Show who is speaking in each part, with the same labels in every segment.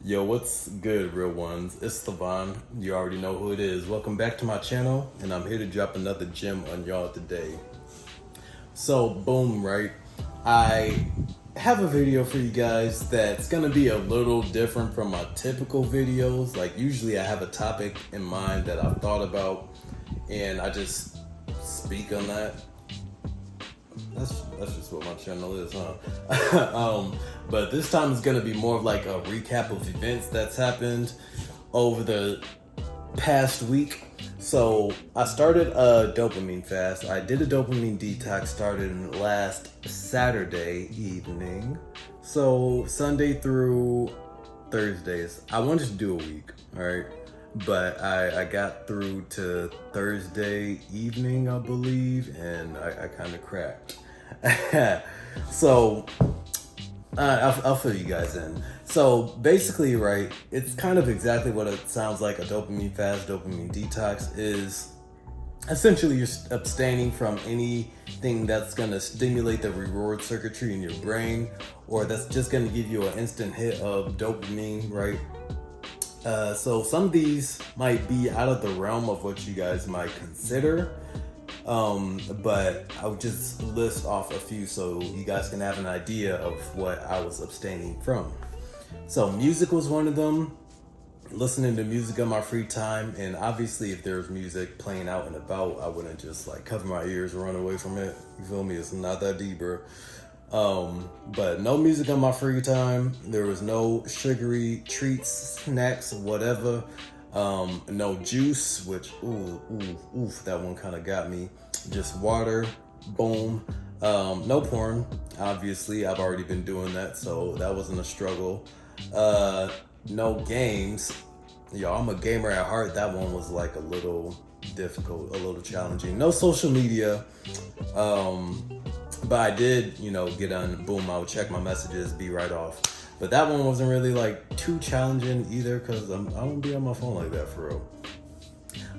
Speaker 1: Yo, what's good, real ones? It's Stevan. You already know who it is. Welcome back to my channel, and I'm here to drop another gem on y'all today. So, boom, right? I have a video for you guys that's gonna be a little different from my typical videos. Like, usually I have a topic in mind that I've thought about, and I just speak on that. That's just what my channel is, huh? But this time it's gonna be more of like a recap of events that's happened over the past week. So I started a dopamine fast. I did a dopamine detox started last Saturday evening. So Sunday through Thursdays. I wanted to do a week, all right? But I got through to Thursday evening, I believe, and I kind of cracked. So I'll fill you guys in. So basically, right, it's kind of exactly what it sounds like. A dopamine fast, dopamine detox is essentially you're abstaining from anything that's going to stimulate the reward circuitry in your brain, or that's just going to give you an instant hit of dopamine, right? So some of these might be out of the realm of what you guys might consider, but I'll just list off a few so you guys can have an idea of what I was abstaining from. So music was one of them. Listening to music in my free time, and obviously if there's music playing out and about, I wouldn't just like cover my ears or run away from it. You feel me? It's not that deep, bro. But no music on my free time. There was no sugary treats, snacks, whatever. No juice, which that one kind of got me. Just water, boom. No porn, obviously. I've already been doing that, so that wasn't a struggle. No games. Yo, I'm a gamer at heart. That one was like a little difficult, a little challenging. No social media. But I did, get on, boom, I would check my messages, be right off. But that one wasn't really like too challenging either, because I don't be on my phone like that for real.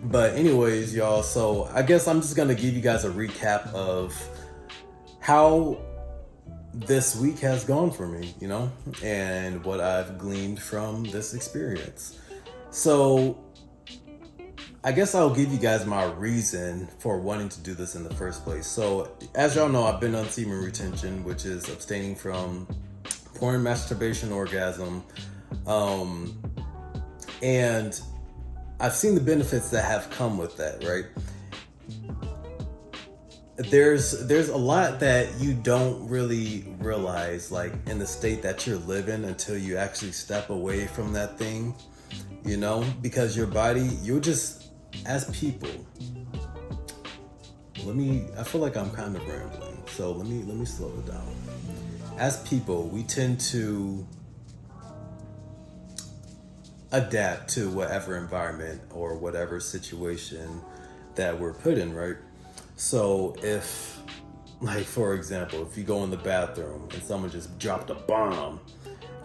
Speaker 1: But anyways, y'all, so I guess I'm just gonna give you guys a recap of how this week has gone for me, and what I've gleaned from this experience. So I guess I'll give you guys my reason for wanting to do this in the first place. So as y'all know, I've been on semen retention, which is abstaining from porn, masturbation, orgasm. And I've seen the benefits that have come with that, right? There's a lot that you don't really realize, like in the state that you're living, until you actually step away from that thing, because your body, you're just, as people, I feel like I'm kind of rambling, so let me slow it down. As people, we tend to adapt to whatever environment or whatever situation that we're put in, right? So if, like, for example, if you go in the bathroom and someone just dropped a bomb,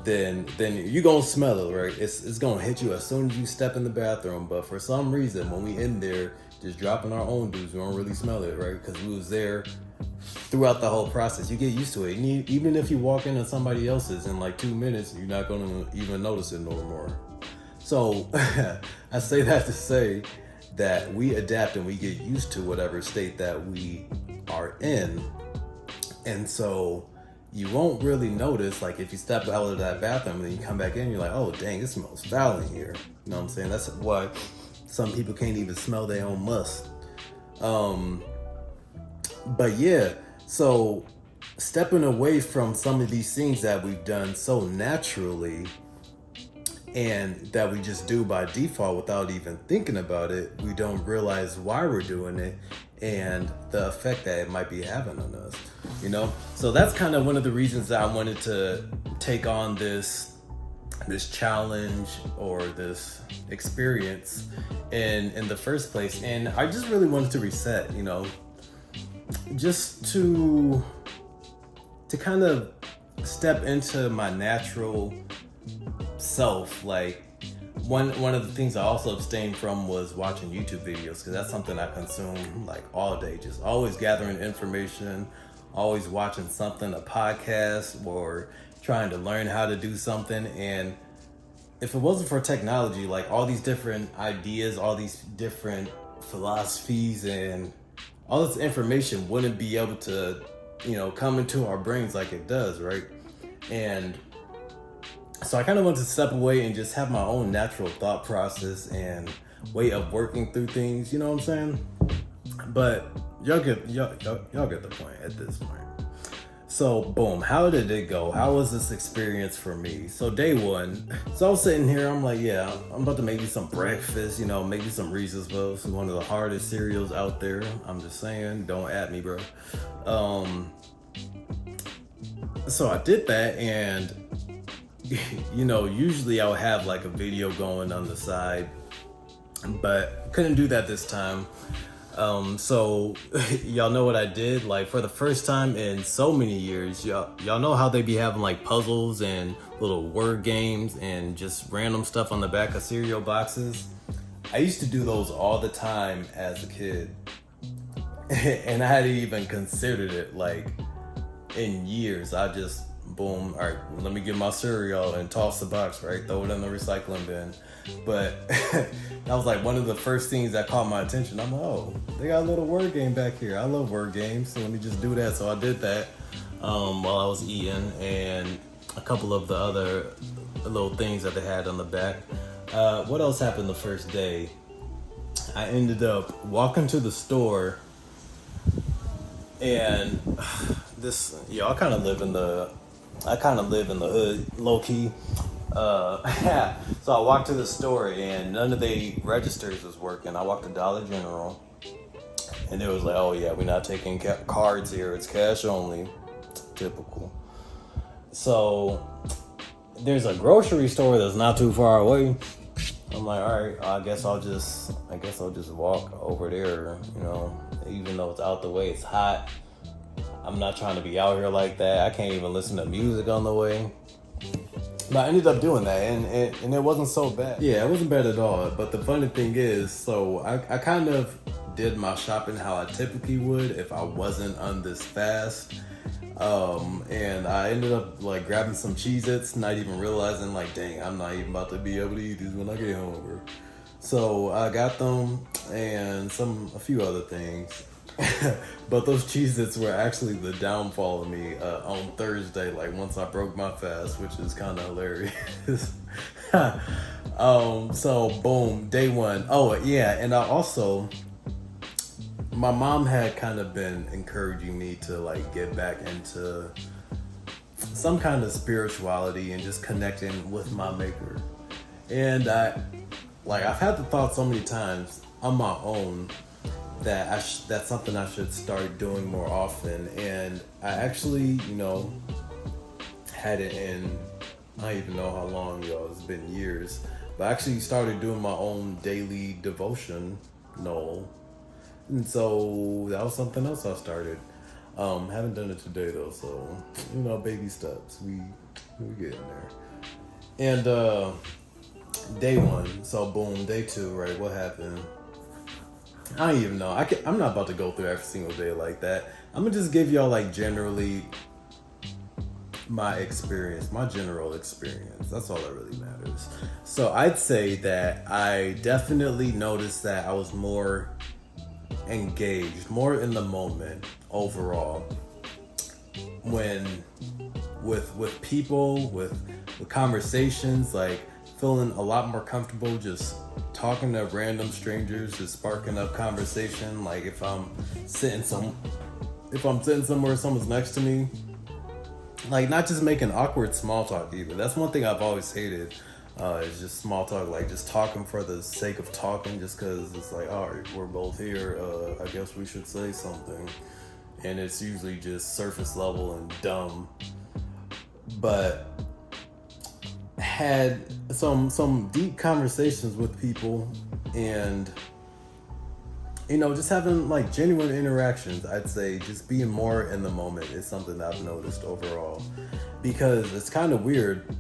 Speaker 1: then you're gonna smell it, right? It's gonna hit you as soon as you step in the bathroom. But for some reason, when we in there just dropping our own dudes, we don't really smell it, right? Because we was there throughout the whole process. You get used to it. And even if you walk into somebody else's in like 2 minutes, you're not gonna even notice it no more. So I say that to say that we adapt and we get used to whatever state that we are in. And so you won't really notice, like, if you step out of that bathroom and then you come back in, you're like, oh, dang, it smells foul in here. You know what I'm saying? That's why some people can't even smell their own must. But yeah, so stepping away from some of these things that we've done so naturally and that we just do by default without even thinking about it, we don't realize why we're doing it and the effect that it might be having on us, So that's kind of one of the reasons that I wanted to take on this challenge or this experience in the first place. And I just really wanted to reset, just to kind of step into my natural self. Like, one of the things I also abstained from was watching YouTube videos, because that's something I consume like all day, just always gathering information, always watching something, a podcast, or trying to learn how to do something. And if it wasn't for technology, like all these different ideas, all these different philosophies, and all this information wouldn't be able to, come into our brains like it does, right? And so I kind of want to step away and just have my own natural thought process and way of working through things. You know what I'm saying? But y'all get the point at this point. So boom, how did it go? How was this experience for me? So day one, so I was sitting here, I'm like, yeah, I'm about to make me some breakfast, maybe some Reese's Puffs, one of the hardest cereals out there. I'm just saying, don't at me, bro. So I did that, and usually I'll have like a video going on the side, but couldn't do that this time. So y'all know what I did, like for the first time in so many years. Y'all know how they be having like puzzles and little word games and just random stuff on the back of cereal boxes. I used to do those all the time as a kid, and I hadn't even considered it like in years. I just boom, all right, let me get my cereal and toss the box, right, throw it in the recycling bin. But that was like one of the first things that caught my attention. I'm like, oh, they got a little word game back here. I love word games, so let me just do that. So I did that while I was eating, and a couple of the other little things that they had on the back. What else happened the first day? I ended up walking to the store, and I kind of live in the hood, low key. So I walked to the store, and none of the registers was working. I walked to Dollar General, and it was like, oh yeah, we're not taking cards here. It's cash only. Typical. So there's a grocery store that's not too far away. I'm like, all right, I guess I'll just walk over there. Even though it's out the way, it's hot. I'm not trying to be out here like that. I can't even listen to music on the way. But I ended up doing that, and it wasn't so bad. Yeah, it wasn't bad at all. But the funny thing is, so I kind of did my shopping how I typically would if I wasn't on this fast. And I ended up like grabbing some Cheez-Its, not even realizing like, dang, I'm not even about to be able to eat these when I get home. So I got them and a few other things. But those Cheez-Its were actually the downfall of me on Thursday, like once I broke my fast, which is kind of hilarious. So boom, day one. Oh yeah, and I also, my mom had kind of been encouraging me to like get back into some kind of spirituality and just connecting with my maker. And I've had the thought so many times on my own that that's something I should start doing more often. And I actually, had it in, I don't even know how long, y'all, it's been years, but I actually started doing my own daily devotion, and so that was something else I started. Haven't done it today though, so baby steps, we getting there. And day one, so boom, day two, right, what happened? I don't even know. I'm not about to go through every single day like that. I'm gonna just give y'all like generally my general experience. That's all that really matters. So I'd say that I definitely noticed that I was more engaged, more in the moment overall, when with people, with conversations, like feeling a lot more comfortable just talking to random strangers, just sparking up conversation. Like if I'm sitting somewhere, someone's next to me, like not just making awkward small talk either. That's one thing I've always hated, is just small talk, like just talking for the sake of talking, just because it's like, all right, we're both here, I guess we should say something, and it's usually just surface level and dumb. But had some deep conversations with people, and just having like genuine interactions. I'd say just being more in the moment is something that I've noticed overall, because it's kind of weird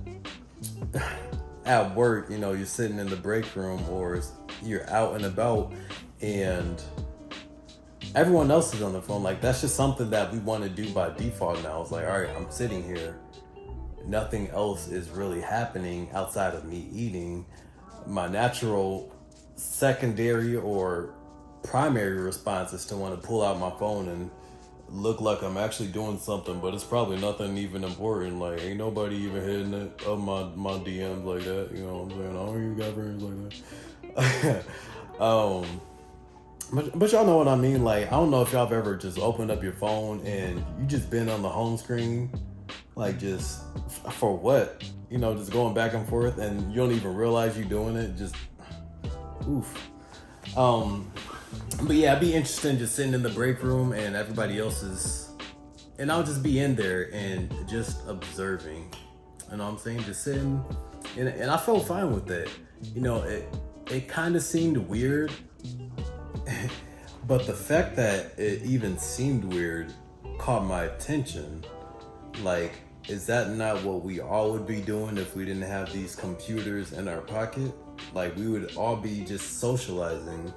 Speaker 1: at work, you're sitting in the break room or you're out and about and everyone else is on the phone. Like that's just something that we want to do by default now. It's like, all right, I'm sitting here, nothing else is really happening outside of me eating, my natural secondary or primary response is to want to pull out my phone and look like I'm actually doing something, but it's probably nothing even important. Like, ain't nobody even hitting it up my DMs like that. You know what I'm saying? I don't even got friends like that. But y'all know what I mean. Like, I don't know if y'all have ever just opened up your phone and you just been on the home screen, like just for what? You know, just going back and forth, and you don't even realize you're doing it. Just oof. But yeah, I'd be interested in just sitting in the break room and everybody else is, and I'll just be in there and just observing. You know what I'm saying? Just sitting, and I felt fine with that. You know, it kind of seemed weird, but the fact that it even seemed weird caught my attention. Like, is that not what we all would be doing if we didn't have these computers in our pocket? Like, we would all be just socializing,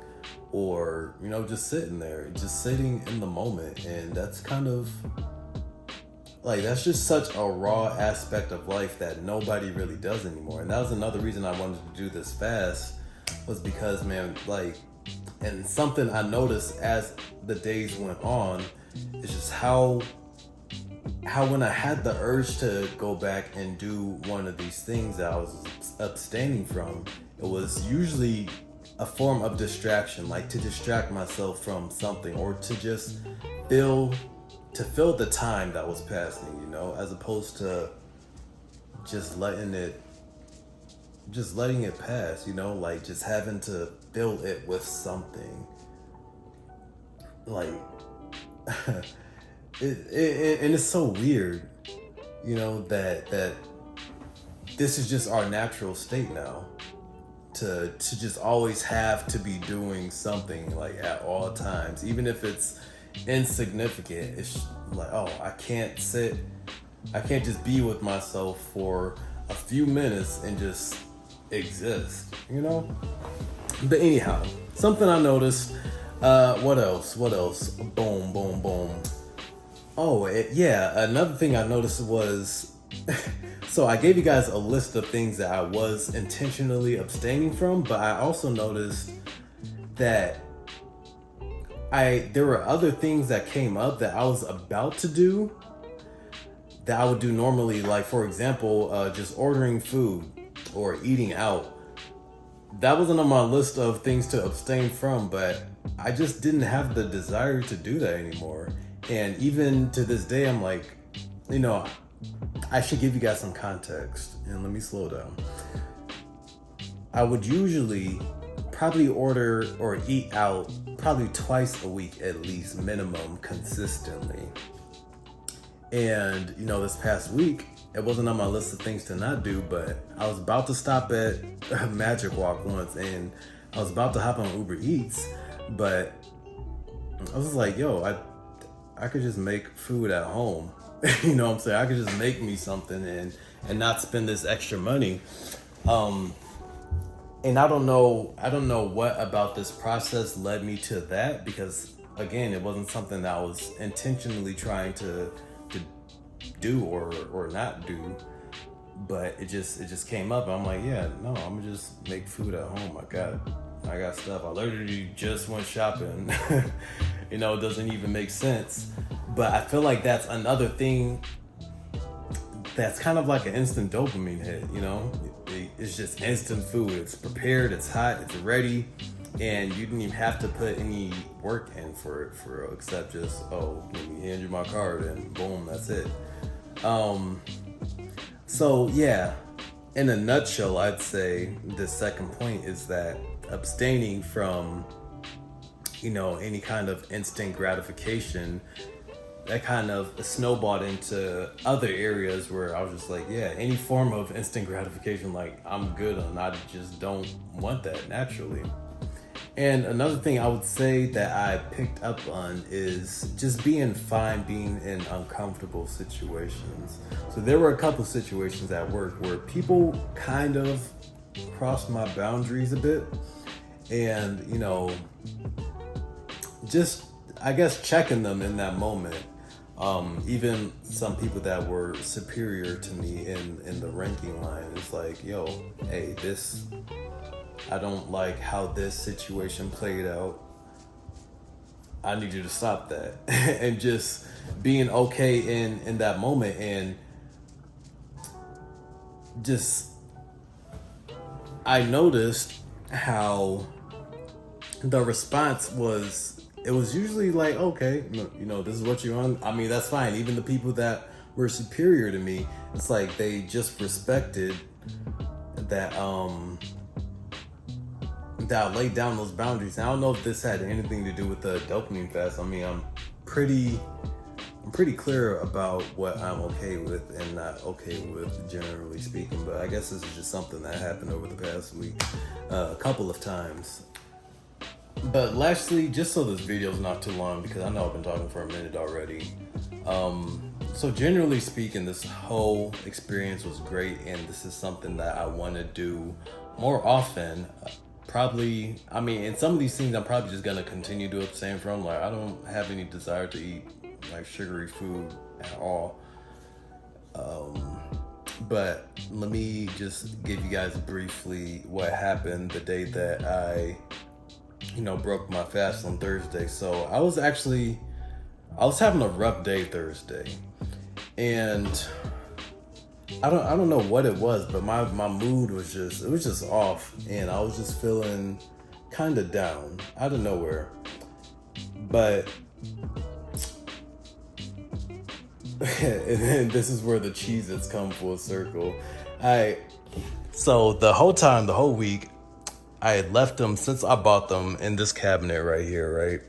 Speaker 1: or, you know, just sitting there, just sitting in the moment. And that's kind of like, that's just such a raw aspect of life that nobody really does anymore. And that was another reason I wanted to do this fast, was because, man, like, and something I noticed as the days went on is just how when I had the urge to go back and do one of these things that I was abstaining from, it was usually a form of distraction, like to distract myself from something, or to just fill the time that was passing, you know, as opposed to just letting it pass, you know, like just having to fill it with something. Like it and it's so weird, you know, that this is just our natural state now, to just always have to be doing something, like at all times, even if it's insignificant. It's like, oh, I can't just be with myself for a few minutes and just exist, you know? But anyhow, something I noticed, what else? Boom, boom, boom. Oh, yeah, another thing I noticed was, so I gave you guys a list of things that I was intentionally abstaining from, but I also noticed that there were other things that came up that I was about to do that I would do normally. Like, for example, just ordering food or eating out. That wasn't on my list of things to abstain from, but I just didn't have the desire to do that anymore. And even to this day, I'm like, you know, I should give you guys some context, and let me slow down. I would usually probably order or eat out probably twice a week at least, minimum, consistently. And, you know, this past week, it wasn't on my list of things to not do, but I was about to stop at Magic Walk once, and I was about to hop on Uber Eats, but I was like, yo, I could just make food at home. You know what I'm saying? I could just make me something and not spend this extra money. And I don't know what about this process led me to that, because again, it wasn't something that I was intentionally trying to do or not do, but it just came up, and I'm like, yeah, no, I'm gonna just make food at home. I got stuff. I literally just went shopping. You know, it doesn't even make sense. But I feel like that's another thing that's kind of like an instant dopamine hit, you know? It's just instant food. It's prepared, it's hot, it's ready, and you didn't even have to put any work in for it, except just, oh, let me hand you my card, and boom, that's it. So yeah, in a nutshell, I'd say the second point is that abstaining from, you know, any kind of instant gratification, that kind of snowballed into other areas where I was just like, yeah, any form of instant gratification, like, I'm good on. I just don't want that naturally. And another thing I would say that I picked up on is just being fine being in uncomfortable situations. So there were a couple situations at work where people kind of crossed my boundaries a bit, and, you know, just, I guess, checking them in that moment. Even some people that were superior to me in the ranking line, it's like, yo, hey, this, I don't like how this situation played out. I need you to stop that. And just being okay in that moment, and just, I noticed how the response was, it was usually like, okay, this is what you're on. I mean, that's fine. Even the people that were superior to me, it's like they just respected that that I laid down those boundaries. And I don't know if this had anything to do with the dopamine fast. I mean, I'm pretty clear about what I'm okay with and not okay with, generally speaking. But I guess this is just something that happened over the past week, a couple of times. But lastly, just so this video is not too long, because I know I've been talking for a minute already. So generally speaking, this whole experience was great, and this is something that I want to do more often. Probably, I mean, in some of these things, I'm probably just gonna continue to abstain from. Like, I don't have any desire to eat like sugary food at all. But let me just give you guys briefly what happened the day that I broke my fast on Thursday. So I was having a rough day Thursday, and I don't know what it was, but my mood was just off, and I was just feeling kind of down out of nowhere. But and then this is where the Cheez-Its come full circle. So the whole week, I had left them, since I bought them, in this cabinet right here, right?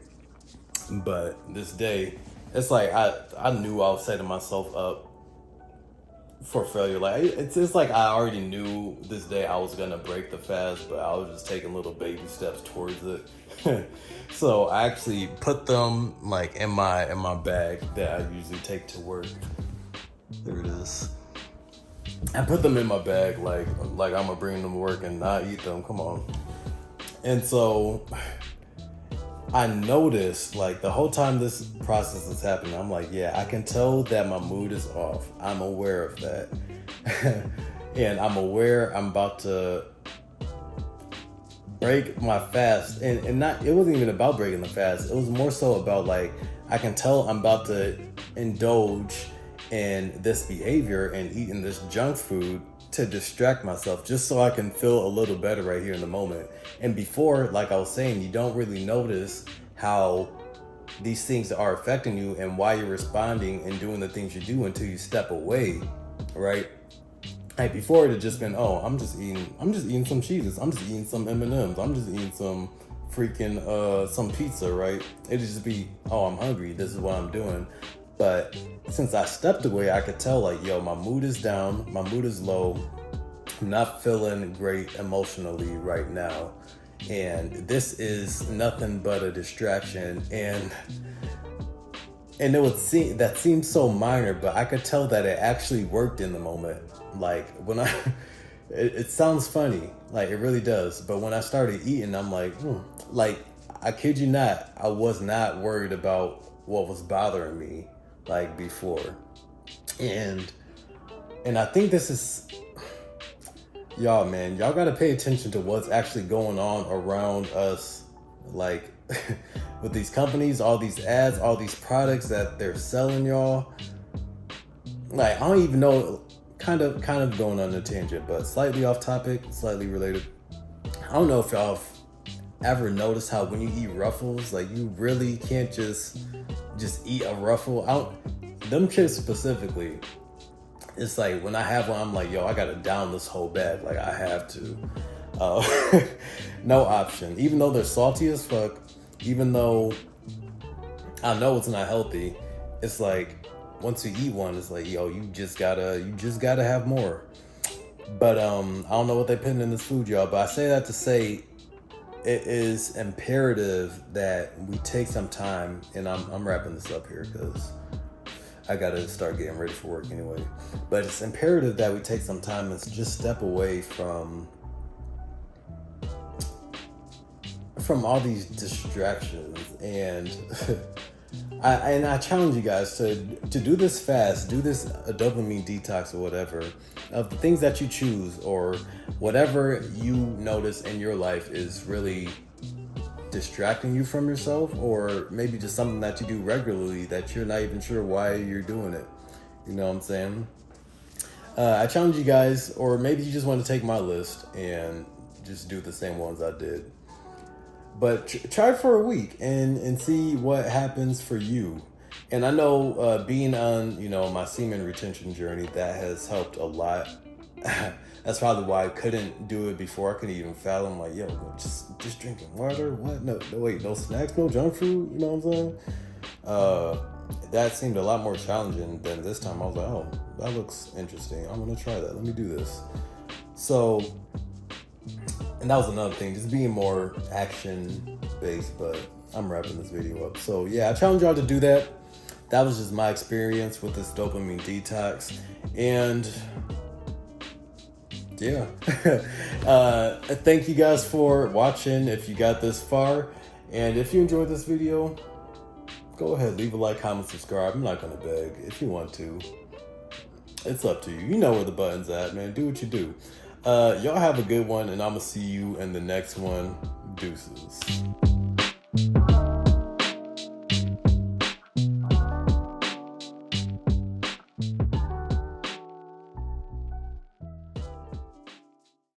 Speaker 1: But this day, it's like I knew I was setting myself up for failure. Like, it's like I already knew this day I was gonna break the fast, but I was just taking little baby steps towards it. So I actually put them like in my bag that I usually take to work. There it is. I put them in my bag like I'm gonna bring them to work and not eat them. Come on. And so I noticed, like, the whole time this process is happening, I'm like, yeah, I can tell that my mood is off. I'm aware of that. And I'm aware I'm about to break my fast. And not, it wasn't even about breaking the fast. It was more so about, like, I can tell I'm about to indulge in this behavior and eating this junk food to distract myself, just so I can feel a little better right here in the moment. And before, like I was saying, you don't really notice how these things are affecting you and why you're responding and doing the things you do until you step away, right? Like, before, it had just been, oh, I'm just eating some Cheez-Its, I'm just eating some M&Ms, I'm just eating some freaking some pizza, right? It'd just be, oh, I'm hungry, this is what I'm doing. But since I stepped away, I could tell, like, yo, my mood is down, my mood is low, I'm not feeling great emotionally right now, and this is nothing but a distraction. And it would seem, that seems so minor, but I could tell that it actually worked in the moment. Like, when it sounds funny, like, it really does, but when I started eating, I'm like, like, I kid you not, I was not worried about what was bothering me like before. And I think this is, y'all, man, y'all gotta pay attention to what's actually going on around us, like, with these companies, all these ads, all these products that they're selling y'all. Like, I don't even know, kind of going on a tangent, but slightly off topic, slightly related. I don't know if y'all have ever noticed how when you eat Ruffles, like, you really can't just eat a Ruffle. Them chips specifically, it's like, when I have one, I'm like, yo, I gotta down this whole bag. Like, I have to. No option. Even though they're salty as fuck, even though I know it's not healthy, it's like, once you eat one, it's like, yo, you just gotta have more. But I don't know what they put in this food, y'all, but I say that to say, it is imperative that we take some time, and I'm wrapping this up here because I gotta start getting ready for work anyway. But it's imperative that we take some time and just step away from all these distractions. And I challenge you guys to do this fast, do this a dopamine detox or whatever, of the things that you choose or whatever you notice in your life is really distracting you from yourself, or maybe just something that you do regularly that you're not even sure why you're doing it. You know what I'm saying? I challenge you guys, or maybe you just want to take my list and just do the same ones I did. But try it for a week and see what happens for you. And I know being on, my semen retention journey, that has helped a lot. That's probably why I couldn't do it before. I couldn't even fathom, like, yo, just drinking water? What? No, wait, no snacks, no junk food? You know what I'm saying? That seemed a lot more challenging than this time. I was like, oh, that looks interesting. I'm going to try that. Let me do this. So, and that was another thing, just being more action based, but I'm wrapping this video up. So yeah, I challenge y'all to do that. That was just my experience with this dopamine detox. And yeah, thank you guys for watching if you got this far. And if you enjoyed this video, go ahead, leave a like, comment, subscribe. I'm not gonna beg. If you want to, it's up to you. You know where the button's at, man. Do what you do. Y'all have a good one, and I'm gonna see you in the next one. Deuces.